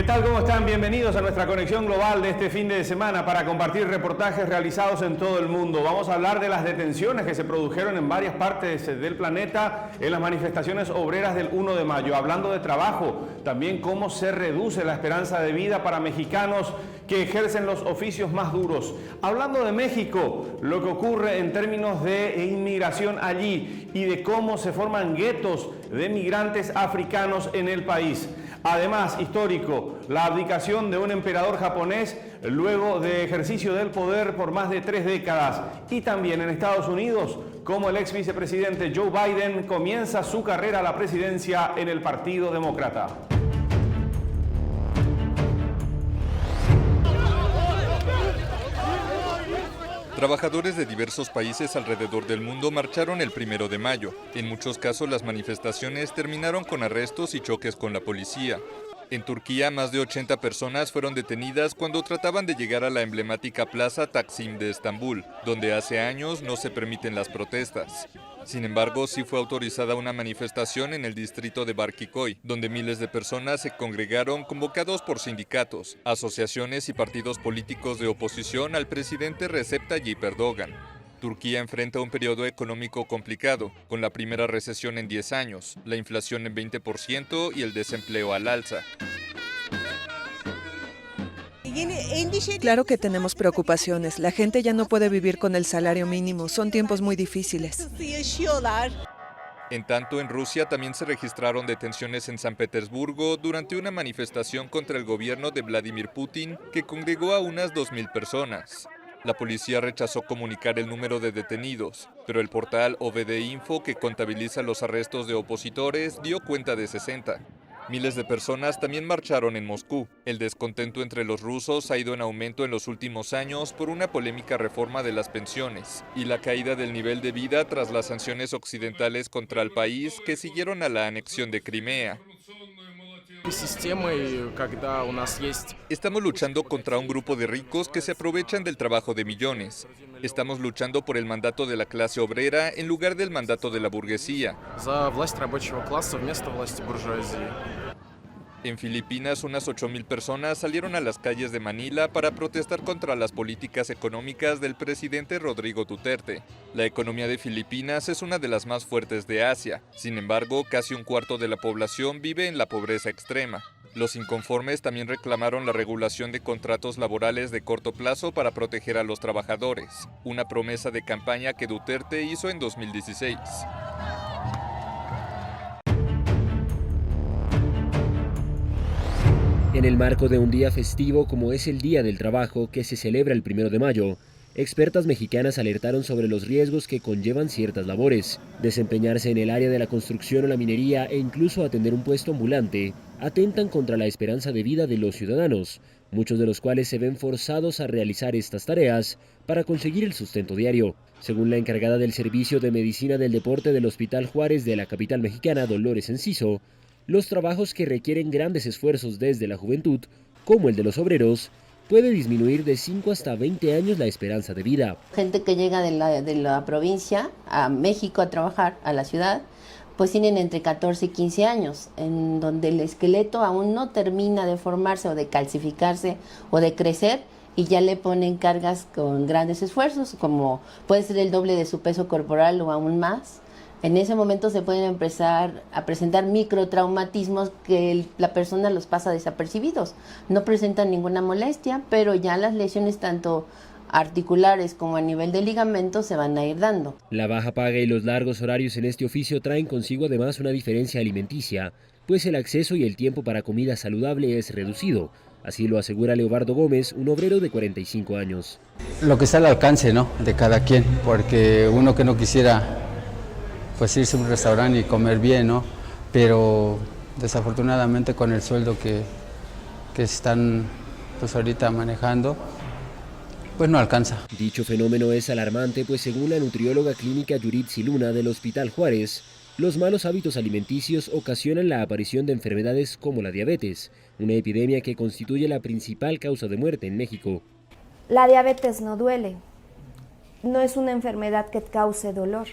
tal? ¿Cómo están? Bienvenidos a nuestra conexión global de este fin de semana para compartir reportajes realizados en todo el mundo. Vamos a hablar de las detenciones que se produjeron en varias partes del planeta en las manifestaciones obreras del 1 de mayo. Hablando de trabajo, también cómo se reduce la esperanza de vida para mexicanos que ejercen los oficios más duros. Hablando de México, lo que ocurre en términos de inmigración allí y de cómo se forman guetos de migrantes africanos en el país. Además, histórico, la abdicación de un emperador japonés luego de ejercicio del poder por más de 3 décadas. Y también en Estados Unidos, como el ex vicepresidente Joe Biden comienza su carrera a la presidencia en el Partido Demócrata. Trabajadores de diversos países alrededor del mundo marcharon el 1 de mayo. En muchos casos las manifestaciones terminaron con arrestos y choques con la policía. En Turquía, más de 80 personas fueron detenidas cuando trataban de llegar a la emblemática plaza Taksim de Estambul, donde hace años no se permiten las protestas. Sin embargo, sí fue autorizada una manifestación en el distrito de Barkikoy, donde miles de personas se congregaron convocados por sindicatos, asociaciones y partidos políticos de oposición al presidente Recep Tayyip Erdogan. Turquía enfrenta un periodo económico complicado, con la primera recesión en 10 años, la inflación en 20% y el desempleo al alza. Claro que tenemos preocupaciones. La gente ya no puede vivir con el salario mínimo. Son tiempos muy difíciles. En tanto, en Rusia también se registraron detenciones en San Petersburgo durante una manifestación contra el gobierno de Vladimir Putin que congregó a unas 2.000 personas. La policía rechazó comunicar el número de detenidos, pero el portal OVD Info, que contabiliza los arrestos de opositores, dio cuenta de 60. Miles de personas también marcharon en Moscú. El descontento entre los rusos ha ido en aumento en los últimos años por una polémica reforma de las pensiones y la caída del nivel de vida tras las sanciones occidentales contra el país que siguieron a la anexión de Crimea. Estamos luchando contra un grupo de ricos que se aprovechan del trabajo de millones. Estamos luchando por el mandato de la clase obrera en lugar del mandato de la burguesía. En Filipinas, unas 8.000 personas salieron a las calles de Manila para protestar contra las políticas económicas del presidente Rodrigo Duterte. La economía de Filipinas es una de las más fuertes de Asia. Sin embargo, casi un cuarto de la población vive en la pobreza extrema. Los inconformes también reclamaron la regulación de contratos laborales de corto plazo para proteger a los trabajadores, una promesa de campaña que Duterte hizo en 2016. En el marco de un día festivo como es el Día del Trabajo, que se celebra el 1 de mayo, expertas mexicanas alertaron sobre los riesgos que conllevan ciertas labores. Desempeñarse en el área de la construcción o la minería e incluso atender un puesto ambulante atentan contra la esperanza de vida de los ciudadanos, muchos de los cuales se ven forzados a realizar estas tareas para conseguir el sustento diario. Según la encargada del Servicio de Medicina del Deporte del Hospital Juárez de la capital mexicana, Dolores Enciso, los trabajos que requieren grandes esfuerzos desde la juventud, como el de los obreros, puede disminuir de 5 hasta 20 años la esperanza de vida. Gente que llega de la provincia a México a trabajar, a la ciudad, pues tienen entre 14 y 15 años, en donde el esqueleto aún no termina de formarse o de calcificarse o de crecer, y ya le ponen cargas con grandes esfuerzos, como puede ser el doble de su peso corporal o aún más. En ese momento se pueden empezar a presentar microtraumatismos que la persona los pasa desapercibidos. No presentan ninguna molestia, pero ya las lesiones tanto articulares como a nivel de ligamentos se van a ir dando. La baja paga y los largos horarios en este oficio traen consigo además una diferencia alimenticia, pues el acceso y el tiempo para comida saludable es reducido. Así lo asegura Leobardo Gómez, un obrero de 45 años. Lo que está al alcance, ¿no?, de cada quien, porque uno que no quisiera pues irse a un restaurante y comer bien, ¿no? Pero desafortunadamente con el sueldo que están pues ahorita manejando, pues no alcanza. Dicho fenómeno es alarmante, pues según la nutrióloga clínica Yuritsi Luna del Hospital Juárez, los malos hábitos alimenticios ocasionan la aparición de enfermedades como la diabetes, una epidemia que constituye la principal causa de muerte en México. La diabetes no duele, no es una enfermedad que cause dolor.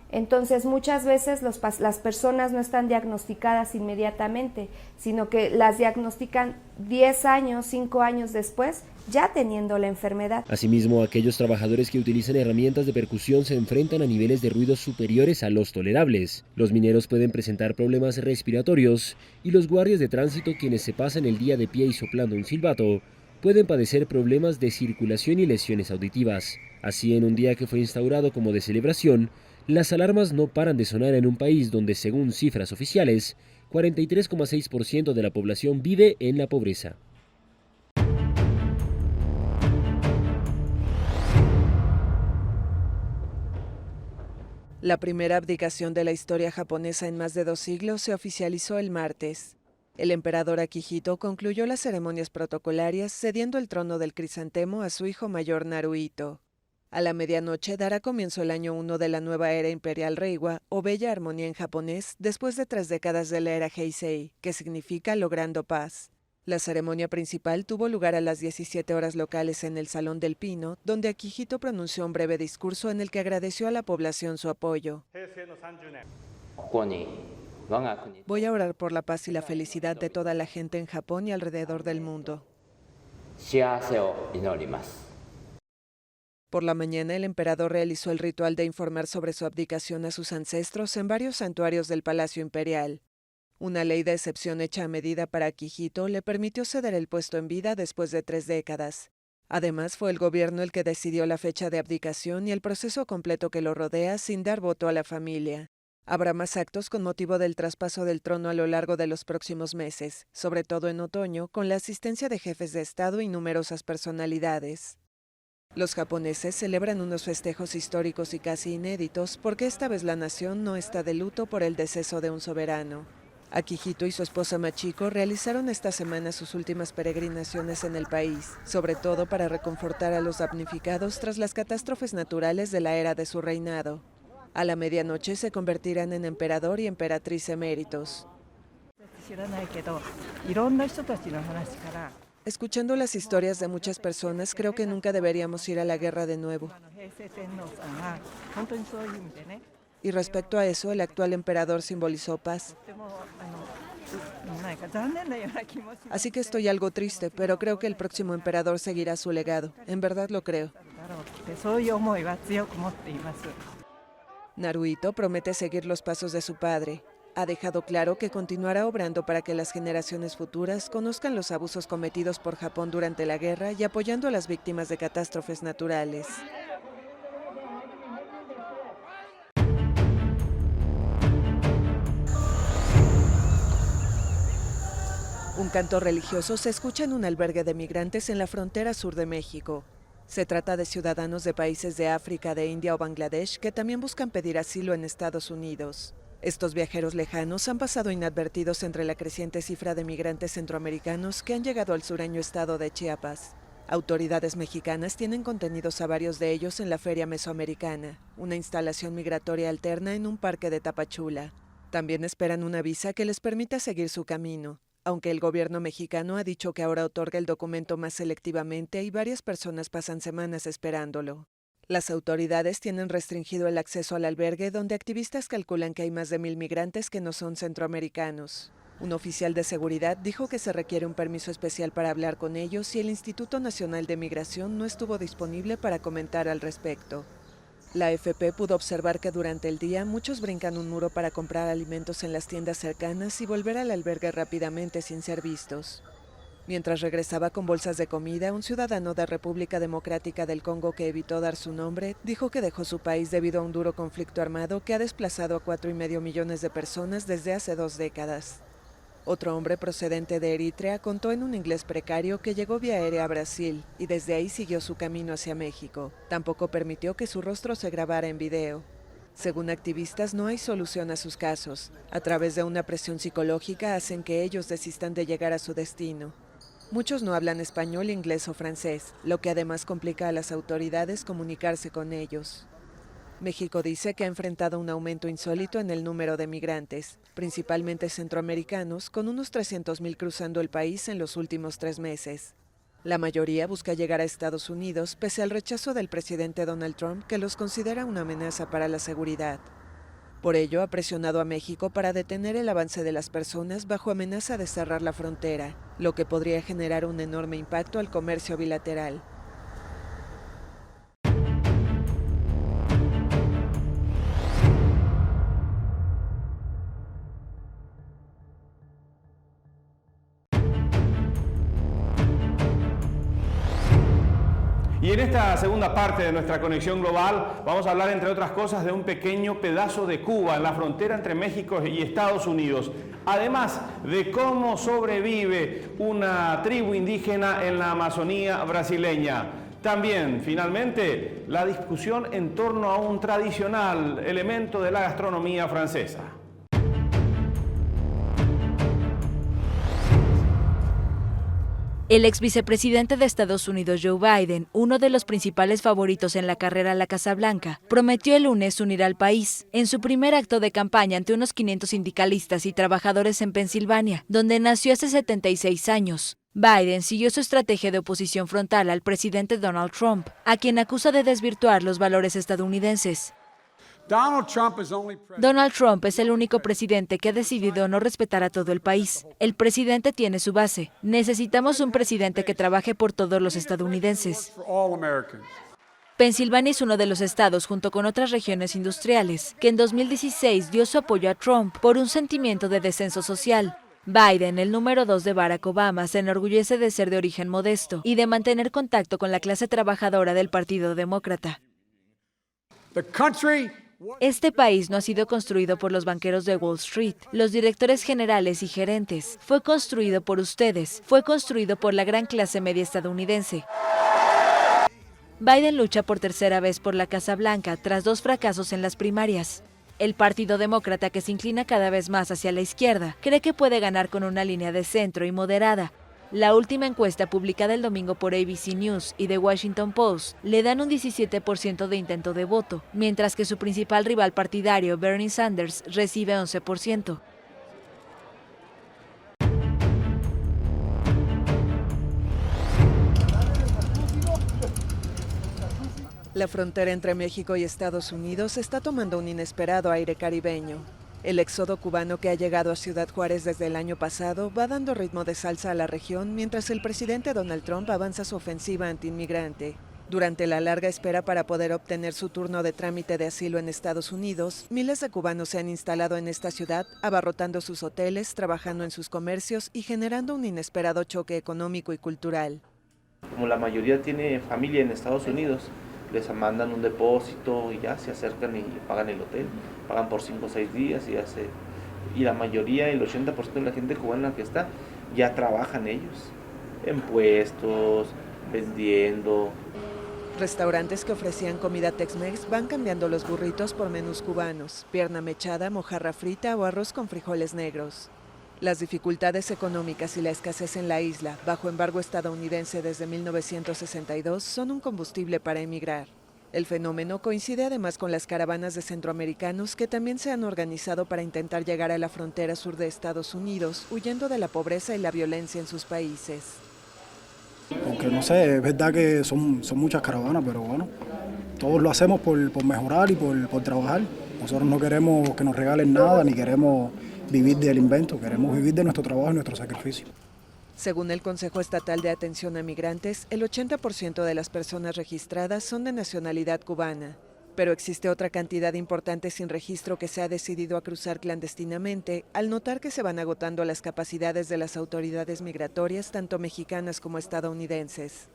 Entonces muchas veces las personas no están diagnosticadas inmediatamente, sino que las diagnostican 10 años, 5 años después, ya teniendo la enfermedad. Asimismo, aquellos trabajadores que utilizan herramientas de percusión se enfrentan a niveles de ruidos superiores a los tolerables. Los mineros pueden presentar problemas respiratorios y los guardias de tránsito, quienes se pasan el día de pie y soplando un silbato, pueden padecer problemas de circulación y lesiones auditivas. Así, en un día que fue instaurado como de celebración, las alarmas no paran de sonar en un país donde, según cifras oficiales, 43,6% de la población vive en la pobreza. La primera abdicación de la historia japonesa en más de 2 siglos se oficializó el martes. El emperador Akihito concluyó las ceremonias protocolarias cediendo el trono del crisantemo a su hijo mayor Naruhito. A la medianoche dará comienzo el año 1 de la nueva era imperial Reiwa, o Bella Armonía en japonés, después de 3 décadas de la era Heisei, que significa logrando paz. La ceremonia principal tuvo lugar a las 17 horas locales en el Salón del Pino, donde Akihito pronunció un breve discurso en el que agradeció a la población su apoyo. Voy a orar por la paz y la felicidad de toda la gente en Japón y alrededor del mundo. Por la mañana, el emperador realizó el ritual de informar sobre su abdicación a sus ancestros en varios santuarios del Palacio Imperial. Una ley de excepción hecha a medida para Akihito le permitió ceder el puesto en vida después de 3 décadas. Además, fue el gobierno el que decidió la fecha de abdicación y el proceso completo que lo rodea sin dar voto a la familia. Habrá más actos con motivo del traspaso del trono a lo largo de los próximos meses, sobre todo en otoño, con la asistencia de jefes de Estado y numerosas personalidades. Los japoneses celebran unos festejos históricos y casi inéditos porque esta vez la nación no está de luto por el deceso de un soberano. Akihito y su esposa Machiko realizaron esta semana sus últimas peregrinaciones en el país, sobre todo para reconfortar a los damnificados tras las catástrofes naturales de la era de su reinado. A la medianoche se convertirán en emperador y emperatriz eméritos. Escuchando las historias de muchas personas, creo que nunca deberíamos ir a la guerra de nuevo. Y respecto a eso, el actual emperador simbolizó paz. Así que estoy algo triste, pero creo que el próximo emperador seguirá su legado. En verdad lo creo. Naruhito promete seguir los pasos de su padre. Ha dejado claro que continuará obrando para que las generaciones futuras conozcan los abusos cometidos por Japón durante la guerra y apoyando a las víctimas de catástrofes naturales. Un canto religioso se escucha en un albergue de migrantes en la frontera sur de México. Se trata de ciudadanos de países de África, de India o Bangladesh que también buscan pedir asilo en Estados Unidos. Estos viajeros lejanos han pasado inadvertidos entre la creciente cifra de migrantes centroamericanos que han llegado al sureño estado de Chiapas. Autoridades mexicanas tienen contenidos a varios de ellos en la Feria Mesoamericana, una instalación migratoria alterna en un parque de Tapachula. También esperan una visa que les permita seguir su camino, aunque el gobierno mexicano ha dicho que ahora otorga el documento más selectivamente y varias personas pasan semanas esperándolo. Las autoridades tienen restringido el acceso al albergue, donde activistas calculan que hay más de 1,000 migrantes que no son centroamericanos. Un oficial de seguridad dijo que se requiere un permiso especial para hablar con ellos y el Instituto Nacional de Migración no estuvo disponible para comentar al respecto. La AFP pudo observar que durante el día muchos brincan un muro para comprar alimentos en las tiendas cercanas y volver al albergue rápidamente sin ser vistos. Mientras regresaba con bolsas de comida, un ciudadano de República Democrática del Congo que evitó dar su nombre, dijo que dejó su país debido a un duro conflicto armado que ha desplazado a 4,5 millones de personas desde hace 2 décadas. Otro hombre procedente de Eritrea contó en un inglés precario que llegó vía aérea a Brasil y desde ahí siguió su camino hacia México. Tampoco permitió que su rostro se grabara en video. Según activistas, no hay solución a sus casos. A través de una presión psicológica hacen que ellos desistan de llegar a su destino. Muchos no hablan español, inglés o francés, lo que además complica a las autoridades comunicarse con ellos. México dice que ha enfrentado un aumento insólito en el número de migrantes, principalmente centroamericanos, con unos 300,000 cruzando el país en los últimos 3 meses. La mayoría busca llegar a Estados Unidos, pese al rechazo del presidente Donald Trump, que los considera una amenaza para la seguridad. Por ello, ha presionado a México para detener el avance de las personas bajo amenaza de cerrar la frontera, lo que podría generar un enorme impacto al comercio bilateral. Y en esta segunda parte de nuestra conexión global vamos a hablar, entre otras cosas, de un pequeño pedazo de Cuba en la frontera entre México y Estados Unidos. Además de cómo sobrevive una tribu indígena en la Amazonía brasileña. También, finalmente, la discusión en torno a un tradicional elemento de la gastronomía francesa. El ex vicepresidente de Estados Unidos, Joe Biden, uno de los principales favoritos en la carrera a la Casa Blanca, prometió el lunes unir al país en su primer acto de campaña ante unos 500 sindicalistas y trabajadores en Pensilvania, donde nació hace 76 años. Biden siguió su estrategia de oposición frontal al presidente Donald Trump, a quien acusa de desvirtuar los valores estadounidenses. Donald Trump es el único presidente que ha decidido no respetar a todo el país. El presidente tiene su base. Necesitamos un presidente que trabaje por todos los estadounidenses. Pensilvania es uno de los estados, junto con otras regiones industriales, que en 2016 dio su apoyo a Trump por un sentimiento de descenso social. Biden, el número 2 de Barack Obama, se enorgullece de ser de origen modesto y de mantener contacto con la clase trabajadora del Partido Demócrata. Este país no ha sido construido por los banqueros de Wall Street, los directores generales y gerentes. Fue construido por ustedes, fue construido por la gran clase media estadounidense. Biden lucha por tercera vez por la Casa Blanca tras 2 fracasos en las primarias. El Partido Demócrata, que se inclina cada vez más hacia la izquierda, cree que puede ganar con una línea de centro y moderada. La última encuesta publicada el domingo por ABC News y The Washington Post le dan un 17% de intento de voto, mientras que su principal rival partidario, Bernie Sanders, recibe 11%. La frontera entre México y Estados Unidos está tomando un inesperado aire caribeño. El éxodo cubano que ha llegado a Ciudad Juárez desde el año pasado va dando ritmo de salsa a la región mientras el presidente Donald Trump avanza su ofensiva antiinmigrante. Durante la larga espera para poder obtener su turno de trámite de asilo en Estados Unidos, miles de cubanos se han instalado en esta ciudad, abarrotando sus hoteles, trabajando en sus comercios y generando un inesperado choque económico y cultural. Como la mayoría tiene familia en Estados Unidos, les mandan un depósito y ya se acercan y pagan el hotel, pagan por 5 o 6 días y la mayoría, el 80% de la gente cubana que está, ya trabajan ellos, en puestos, vendiendo. Restaurantes que ofrecían comida Tex-Mex van cambiando los burritos por menús cubanos, pierna mechada, mojarra frita o arroz con frijoles negros. Las dificultades económicas y la escasez en la isla, bajo embargo estadounidense desde 1962, son un combustible para emigrar. El fenómeno coincide además con las caravanas de centroamericanos que también se han organizado para intentar llegar a la frontera sur de Estados Unidos, huyendo de la pobreza y la violencia en sus países. Porque no sé, es verdad que son muchas caravanas, pero bueno, todos lo hacemos por mejorar y por trabajar. Nosotros no queremos que nos regalen nada, ni queremos vivir del invento, queremos vivir de nuestro trabajo y nuestro sacrificio. Según el Consejo Estatal de Atención a Migrantes, el 80% de las personas registradas son de nacionalidad cubana, pero existe otra cantidad importante sin registro que se ha decidido a cruzar clandestinamente al notar que se van agotando las capacidades de las autoridades migratorias, tanto mexicanas como estadounidenses.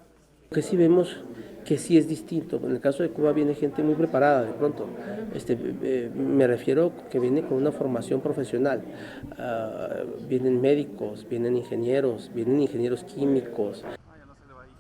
Lo que sí vemos que sí es distinto. En el caso de Cuba viene gente muy preparada de pronto. Me refiero que viene con una formación profesional. Vienen médicos, vienen ingenieros químicos.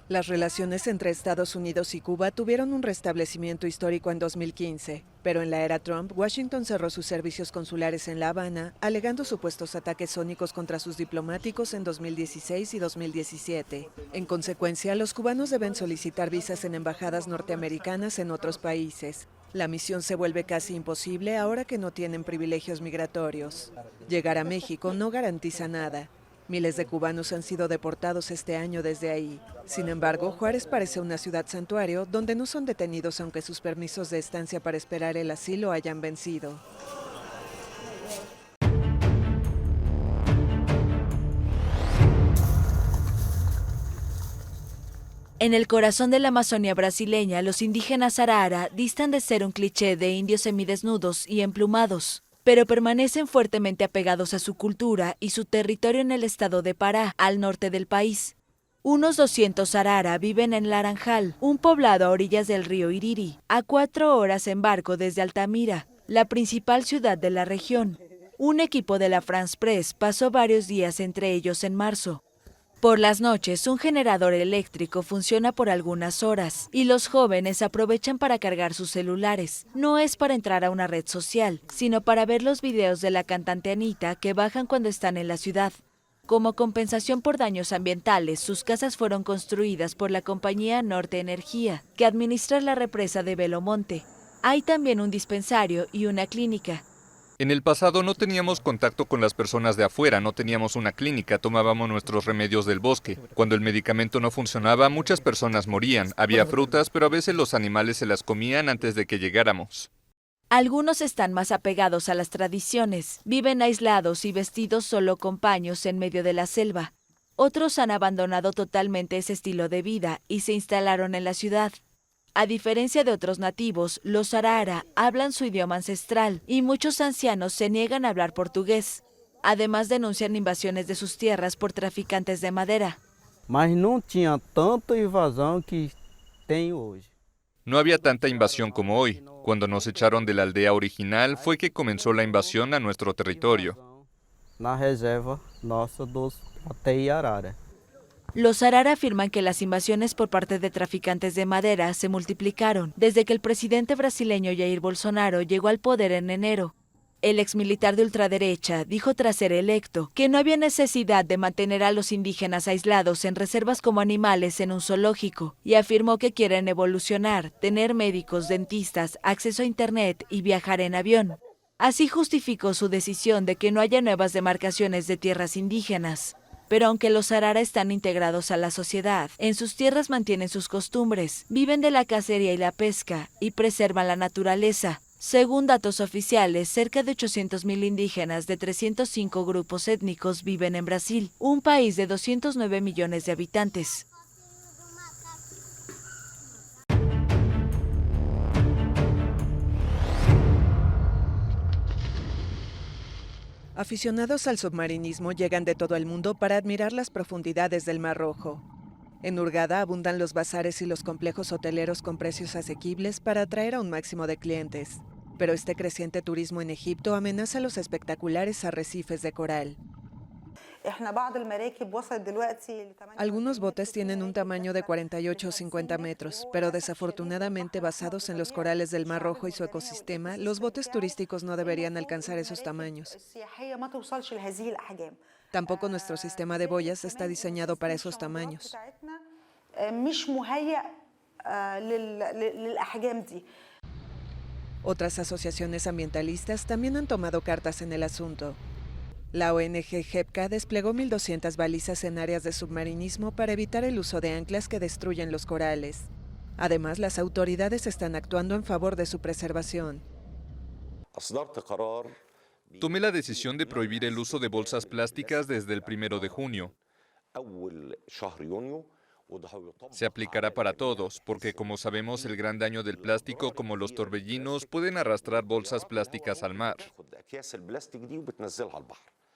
Las relaciones entre Estados Unidos y Cuba tuvieron un restablecimiento histórico en 2015, pero en la era Trump, Washington cerró sus servicios consulares en La Habana, alegando supuestos ataques sónicos contra sus diplomáticos en 2016 y 2017. En consecuencia, los cubanos deben solicitar visas en embajadas norteamericanas en otros países. La misión se vuelve casi imposible ahora que no tienen privilegios migratorios. Llegar a México no garantiza nada. Miles de cubanos han sido deportados este año desde ahí. Sin embargo, Juárez parece una ciudad santuario donde no son detenidos aunque sus permisos de estancia para esperar el asilo hayan vencido. En el corazón de la Amazonía brasileña, los indígenas Arara distan de ser un cliché de indios semidesnudos y emplumados, pero permanecen fuertemente apegados a su cultura y su territorio en el estado de Pará, al norte del país. Unos 200 Arara viven en Laranjal, un poblado a orillas del río Iriri, a 4 horas en barco desde Altamira, la principal ciudad de la región. Un equipo de la France Press pasó varios días entre ellos en marzo. Por las noches, un generador eléctrico funciona por algunas horas y los jóvenes aprovechan para cargar sus celulares. No es para entrar a una red social, sino para ver los videos de la cantante Anita que bajan cuando están en la ciudad. Como compensación por daños ambientales, sus casas fueron construidas por la compañía Norte Energía, que administra la represa de Belomonte. Hay también un dispensario y una clínica. En el pasado no teníamos contacto con las personas de afuera, no teníamos una clínica, tomábamos nuestros remedios del bosque. Cuando el medicamento no funcionaba, muchas personas morían. Había frutas, pero a veces los animales se las comían antes de que llegáramos. Algunos están más apegados a las tradiciones, viven aislados y vestidos solo con paños en medio de la selva. Otros han abandonado totalmente ese estilo de vida y se instalaron en la ciudad. A diferencia de otros nativos, los Arara hablan su idioma ancestral y muchos ancianos se niegan a hablar portugués. Además denuncian invasiones de sus tierras por traficantes de madera. Mas não tinha tanta invasão que tem hoje. No había tanta invasión como hoy. Cuando nos echaron de la aldea original fue que comenzó la invasión a nuestro territorio. Na reserva nossa dos Atei Arara. Los Arara afirman que las invasiones por parte de traficantes de madera se multiplicaron desde que el presidente brasileño Jair Bolsonaro llegó al poder en enero. El exmilitar de ultraderecha dijo tras ser electo que no había necesidad de mantener a los indígenas aislados en reservas como animales en un zoológico y afirmó que quieren evolucionar, tener médicos, dentistas, acceso a internet y viajar en avión. Así justificó su decisión de que no haya nuevas demarcaciones de tierras indígenas. Pero aunque los Arara están integrados a la sociedad, en sus tierras mantienen sus costumbres, viven de la cacería y la pesca y preservan la naturaleza. Según datos oficiales, cerca de 800.000 indígenas de 305 grupos étnicos viven en Brasil, un país de 209 millones de habitantes. Aficionados al submarinismo llegan de todo el mundo para admirar las profundidades del Mar Rojo. En Hurghada abundan los bazares y los complejos hoteleros con precios asequibles para atraer a un máximo de clientes. Pero este creciente turismo en Egipto amenaza los espectaculares arrecifes de coral. Algunos botes tienen un tamaño de 48 o 50 metros, pero desafortunadamente basados en los corales del Mar Rojo y su ecosistema, los botes turísticos no deberían alcanzar esos tamaños. Tampoco nuestro sistema de boyas está diseñado para esos tamaños. Otras asociaciones ambientalistas también han tomado cartas en el asunto. La ONG GEPCA desplegó 1.200 balizas en áreas de submarinismo para evitar el uso de anclas que destruyen los corales. Además, las autoridades están actuando en favor de su preservación. Tomé la decisión de prohibir el uso de bolsas plásticas desde el 1 de junio. Se aplicará para todos, porque como sabemos el gran daño del plástico, como los torbellinos, pueden arrastrar bolsas plásticas al mar.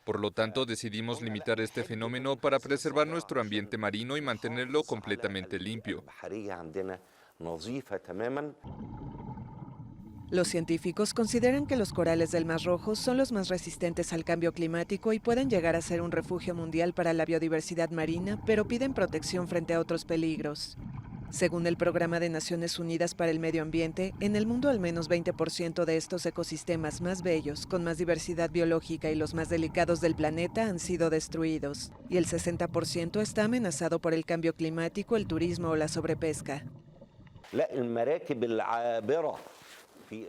Por lo tanto, decidimos limitar este fenómeno para preservar nuestro ambiente marino y mantenerlo completamente limpio. Los científicos consideran que los corales del Mar Rojo son los más resistentes al cambio climático y pueden llegar a ser un refugio mundial para la biodiversidad marina, pero piden protección frente a otros peligros. Según el Programa de Naciones Unidas para el Medio Ambiente, en el mundo al menos 20% de estos ecosistemas más bellos, con más diversidad biológica y los más delicados del planeta han sido destruidos, y el 60% está amenazado por el cambio climático, el turismo o la sobrepesca.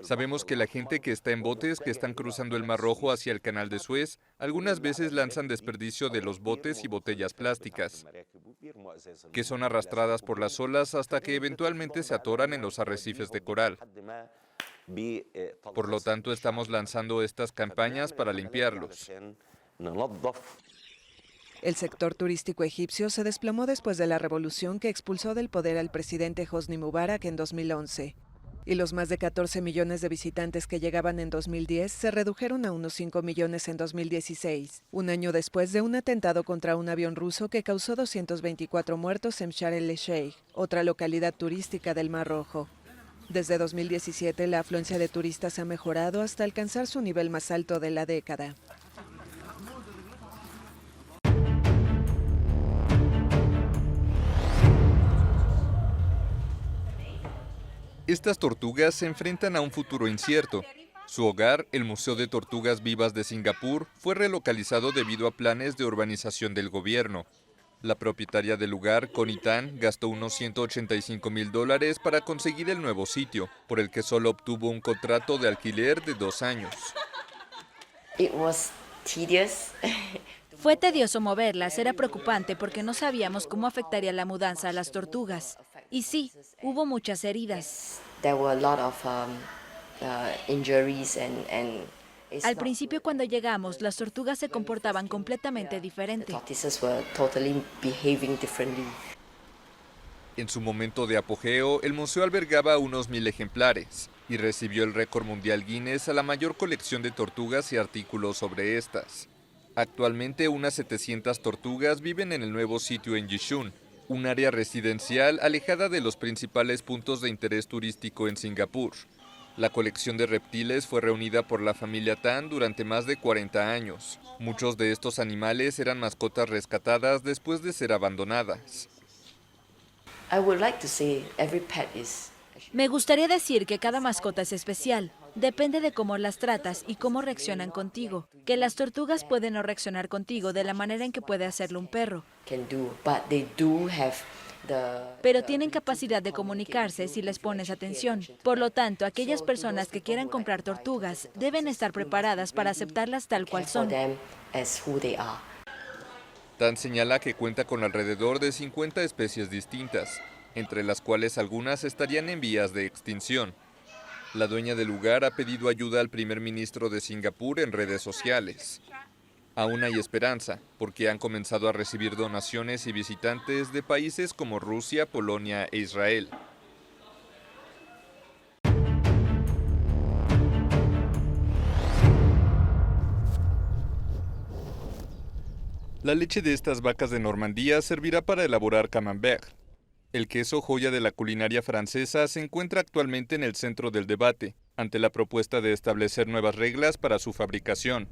Sabemos que la gente que está en botes que están cruzando el Mar Rojo hacia el Canal de Suez, algunas veces lanzan desperdicio de los botes y botellas plásticas, que son arrastradas por las olas hasta que eventualmente se atoran en los arrecifes de coral. Por lo tanto, estamos lanzando estas campañas para limpiarlos. El sector turístico egipcio se desplomó después de la revolución que expulsó del poder al presidente Hosni Mubarak en 2011. Y los más de 14 millones de visitantes que llegaban en 2010 se redujeron a unos 5 millones en 2016, un año después de un atentado contra un avión ruso que causó 224 muertos en Sharm el-Sheikh, otra localidad turística del Mar Rojo. Desde 2017 la afluencia de turistas ha mejorado hasta alcanzar su nivel más alto de la década. Estas tortugas se enfrentan a un futuro incierto. Su hogar, el Museo de Tortugas Vivas de Singapur, fue relocalizado debido a planes de urbanización del gobierno. La propietaria del lugar, Connie Tan, gastó unos $185,000 para conseguir el nuevo sitio, por el que solo obtuvo un contrato de alquiler de 2 años. Fue tedioso moverlas, era preocupante porque no sabíamos cómo afectaría la mudanza a las tortugas. Y sí, hubo muchas heridas. Al principio, cuando llegamos, las tortugas se comportaban completamente diferente. En su momento de apogeo, el museo albergaba unos 1,000 ejemplares y recibió el récord mundial Guinness a la mayor colección de tortugas y artículos sobre estas. Actualmente, unas 700 tortugas viven en el nuevo sitio en Yishun, un área residencial alejada de los principales puntos de interés turístico en Singapur. La colección de reptiles fue reunida por la familia Tan durante más de 40 años. Muchos de estos animales eran mascotas rescatadas después de ser abandonadas. Me gustaría decir que cada mascota es especial. Depende de cómo las tratas y cómo reaccionan contigo. Que las tortugas pueden no reaccionar contigo de la manera en que puede hacerlo un perro. Pero tienen capacidad de comunicarse si les pones atención. Por lo tanto, aquellas personas que quieran comprar tortugas deben estar preparadas para aceptarlas tal cual son. Tan señala que cuenta con alrededor de 50 especies distintas, entre las cuales algunas estarían en vías de extinción. La dueña del lugar ha pedido ayuda al primer ministro de Singapur en redes sociales. Aún hay esperanza, porque han comenzado a recibir donaciones y visitantes de países como Rusia, Polonia e Israel. La leche de estas vacas de Normandía servirá para elaborar camembert. El queso, joya de la culinaria francesa, se encuentra actualmente en el centro del debate, ante la propuesta de establecer nuevas reglas para su fabricación.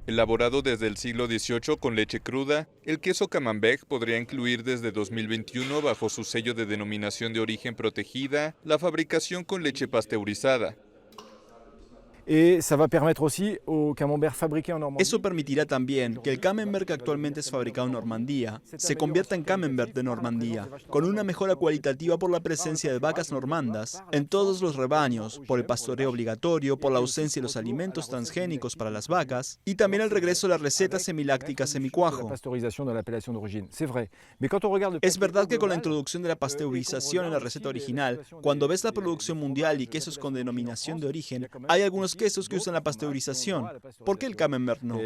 Elaborado desde el siglo XVIII con leche cruda, el queso camembert podría incluir desde 2021, bajo su sello de denominación de origen protegida, la fabricación con leche pasteurizada. Eso permitirá también que el camembert que actualmente es fabricado en Normandía se convierta en camembert de Normandía, con una mejora cualitativa por la presencia de vacas normandas en todos los rebaños, por el pastoreo obligatorio, por la ausencia de los alimentos transgénicos para las vacas y también el regreso de la receta semiláctica semicuajo. Es verdad que con la introducción de la pasteurización en la receta original, cuando ves la producción mundial y quesos con denominación de origen, hay algunos quesos que usan la pasteurización. ¿Por qué el camembert no?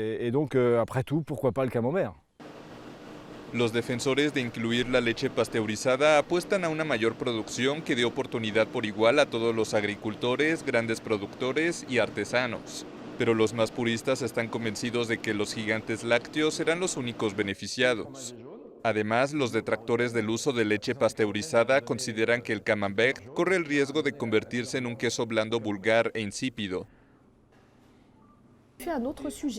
Los defensores de incluir la leche pasteurizada apuestan a una mayor producción que dé oportunidad por igual a todos los agricultores, grandes productores y artesanos. Pero los más puristas están convencidos de que los gigantes lácteos serán los únicos beneficiados. Además, los detractores del uso de leche pasteurizada consideran que el camembert corre el riesgo de convertirse en un queso blando vulgar e insípido.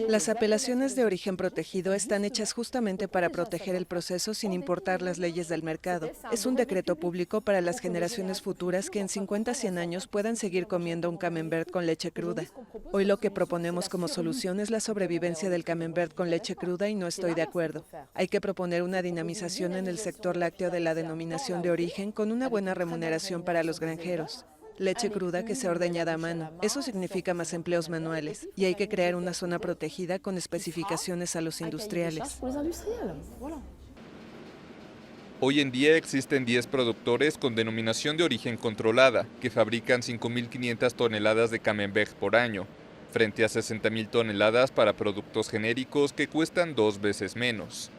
Las apelaciones de origen protegido están hechas justamente para proteger el proceso sin importar las leyes del mercado. Es un decreto público para las generaciones futuras que en 50-100 años puedan seguir comiendo un camembert con leche cruda. Hoy lo que proponemos como solución es la sobrevivencia del camembert con leche cruda y no estoy de acuerdo. Hay que proponer una dinamización en el sector lácteo de la denominación de origen con una buena remuneración para los granjeros. Leche cruda que sea ordeñada a mano. Eso significa más empleos manuales. Y hay que crear una zona protegida con especificaciones a los industriales. Hoy en día existen 10 productores con denominación de origen controlada que fabrican 5.500 toneladas de camembert por año. frente a 60.000 toneladas para productos genéricos que cuestan 2 veces menos.